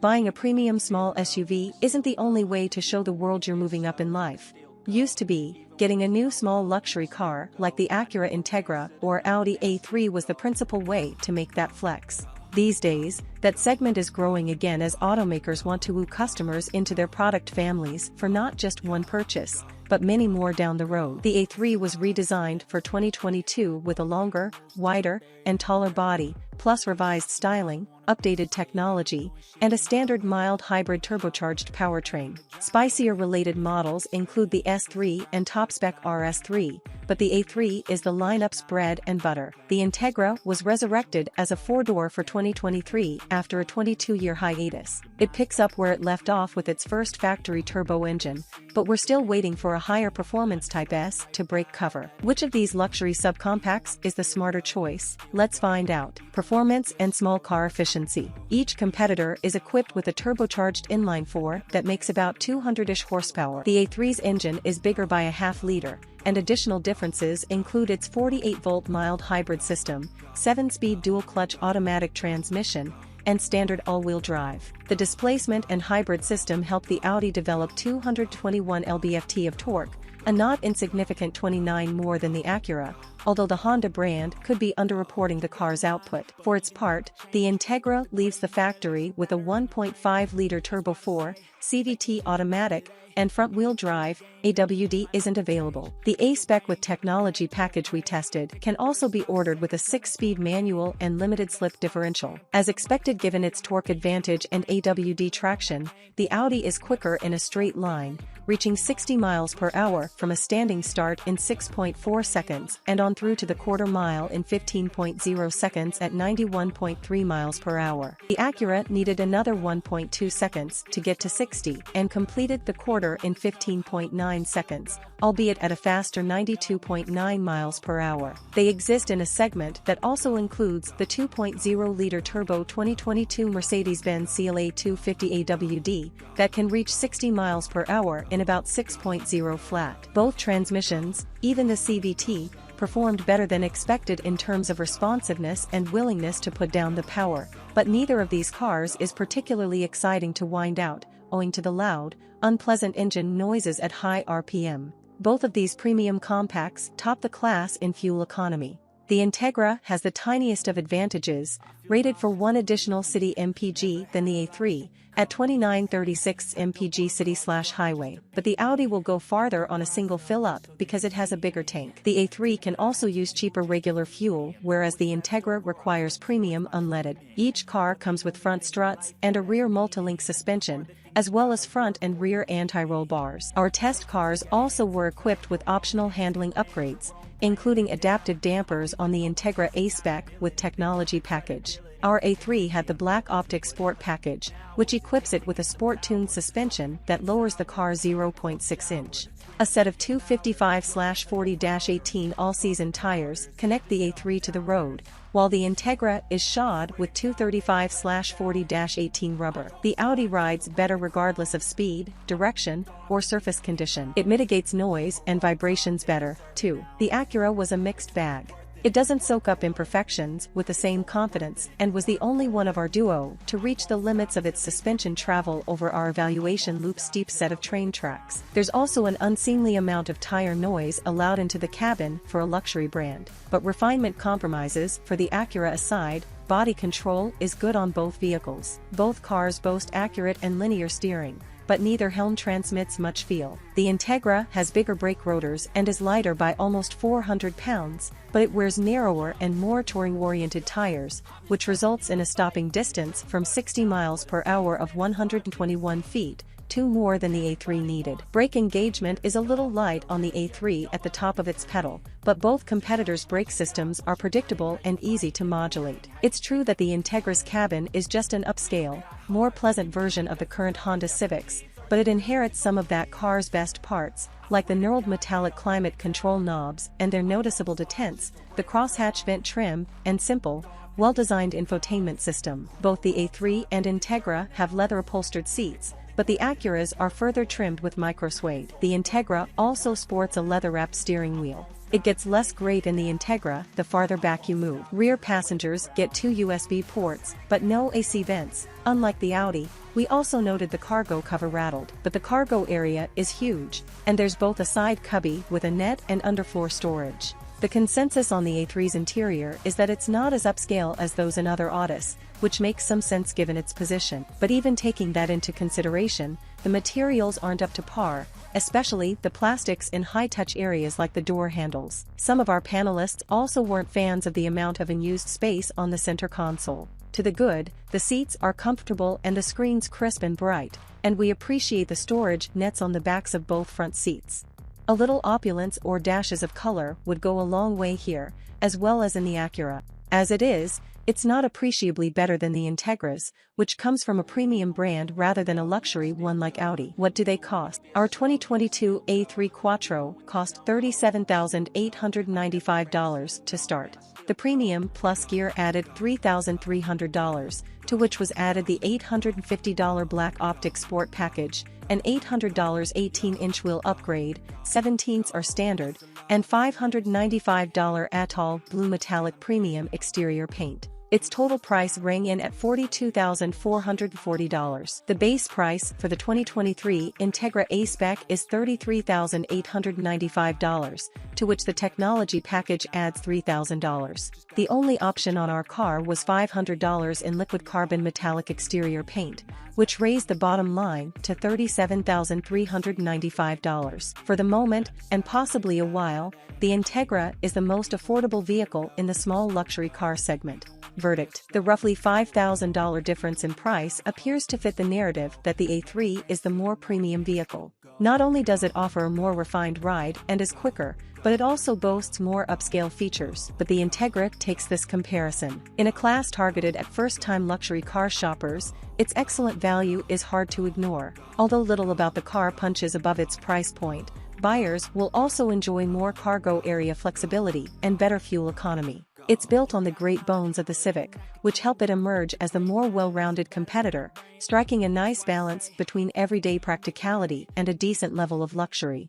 buying a premium small SUV isn't the only way to show the world you're moving up in life. Used to be, getting a new small luxury car like the Acura Integra or Audi A3 was the principal way to make that flex. These days, that segment is growing again as automakers want to woo customers into their product families for not just one purchase, but many more down the road. The A3 was redesigned for 2022 with a longer, wider, and taller body, plus revised styling, updated technology, and a standard mild hybrid turbocharged powertrain. Spicier-related models include the S3 and top-spec RS3, but the A3 is the lineup's bread and butter. The Integra was resurrected as a four-door for 2023 after a 22-year hiatus. It picks up where it left off with its first factory turbo engine, but we're still waiting for a higher performance Type S to break cover. Which of these luxury subcompacts is the smarter choice? Let's find out. Performance and small car efficiency. Each competitor is equipped with a turbocharged inline-4 that makes about 200-ish horsepower. The A3's engine is bigger by a half-liter, and additional differences include its 48-volt mild hybrid system, 7-speed dual-clutch automatic transmission, and standard all-wheel drive. The displacement and hybrid system helped the Audi develop 221 lb-ft of torque, a not insignificant 29 more than the Acura, although the Honda brand could be underreporting the car's output. For its part, the Integra leaves the factory with a 1.5-liter turbo 4 CVT automatic, and front-wheel drive AWD isn't available. The A-spec with technology package we tested can also be ordered with a 6-speed manual and limited slip differential. As expected given its torque advantage and AWD traction, the Audi is quicker in a straight line, reaching 60 miles per hour from a standing start in 6.4 seconds and on through to the quarter mile in 15.0 seconds at 91.3 miles per hour. The Acura needed another 1.2 seconds to get to 60 and completed the quarter in 15.9 seconds, albeit at a faster 92.9 miles per hour. They exist in a segment that also includes the 2.0-liter turbo 2022 Mercedes-Benz CLA 250 AWD that can reach 60 miles per hour in about 6.0 flat. Both transmissions, even the CVT, performed better than expected in terms of responsiveness and willingness to put down the power, but neither of these cars is particularly exciting to wind out, owing to the loud, unpleasant engine noises at high RPM. Both of these premium compacts top the class in fuel economy. The Integra has the tiniest of advantages, rated for one additional city mpg than the A3, at 2936 mpg city/highway, but the Audi will go farther on a single fill-up because it has a bigger tank. The A3 can also use cheaper regular fuel, whereas the Integra requires premium unleaded. Each car comes with front struts and a rear multi-link suspension, as well as front and rear anti-roll bars. Our test cars also were equipped with optional handling upgrades, including adaptive dampers on the Integra A-spec with technology package. Our A3 had the Black Optic Sport package, which equips it with a sport-tuned suspension that lowers the car's 0.6-inch. A set of 255/40-18 all-season tires connect the A3 to the road, while the Integra is shod with 235/40-18 rubber. The Audi rides better regardless of speed, direction, or surface condition. It mitigates noise and vibrations better, too. The Acura was a mixed bag. It doesn't soak up imperfections with the same confidence and was the only one of our duo to reach the limits of its suspension travel over our evaluation loop steep set of train tracks. There's also an unseemly amount of tire noise allowed into the cabin for a luxury brand, but refinement compromises for the Acura aside, body control is good on both vehicles. Both cars boast accurate and linear steering, but neither helm transmits much feel. The Integra has bigger brake rotors and is lighter by almost 400 pounds, but it wears narrower and more touring-oriented tires, which results in a stopping distance from 60 miles per hour of 121 feet, 2 more than the A3 needed. Brake engagement is a little light on the A3 at the top of its pedal, but both competitors' brake systems are predictable and easy to modulate. It's true that the Integra's cabin is just an upscale, more pleasant version of the current Honda Civics, but it inherits some of that car's best parts, like the knurled metallic climate control knobs and their noticeable detents, the crosshatch vent trim, and simple, well-designed infotainment system. Both the A3 and Integra have leather-upholstered seats, but the Acuras are further trimmed with micro-suede. The Integra also sports a leather-wrapped steering wheel. It gets less grate in the Integra the farther back you move. Rear passengers get 2 USB ports, but no AC vents. Unlike the Audi, we also noted the cargo cover rattled, but the cargo area is huge, and there's both a side cubby with a net and underfloor storage. The consensus on the A3's interior is that it's not as upscale as those in other Audis, which makes some sense given its position. But even taking that into consideration, the materials aren't up to par, especially the plastics in high-touch areas like the door handles. Some of our panelists also weren't fans of the amount of unused space on the center console. To the good, the seats are comfortable and the screens crisp and bright, and we appreciate the storage nets on the backs of both front seats. A little opulence or dashes of color would go a long way here, as well as in the Acura. As it is, it's not appreciably better than the Integras, which comes from a premium brand rather than a luxury one like Audi. What do they cost? Our 2022 A3 Quattro cost $37,895 to start. The Premium Plus gear added $3,300, to which was added the $850 Black Optic Sport package, an $800 18-inch wheel upgrade, 17s are standard, and $595 Atoll Blue Metallic Premium exterior paint. Its total price rang in at $42,440. The base price for the 2023 Integra a-spec is $33,895, to which the technology package adds $3,000. The only option on our car was $500 in liquid carbon metallic exterior paint, which raised the bottom line to $37,395. For the moment, and possibly a while, the Integra is the most affordable vehicle in the small luxury car segment. Verdict: the roughly $5,000 difference in price appears to fit the narrative that the A3 is the more premium vehicle. Not only does it offer a more refined ride and is quicker, but it also boasts more upscale features. But the Integra takes this comparison. In a class targeted at first-time luxury car shoppers, its excellent value is hard to ignore. Although little about the car punches above its price point, buyers will also enjoy more cargo area flexibility and better fuel economy. It's built on the great bones of the Civic, which help it emerge as the more well-rounded competitor, striking a nice balance between everyday practicality and a decent level of luxury.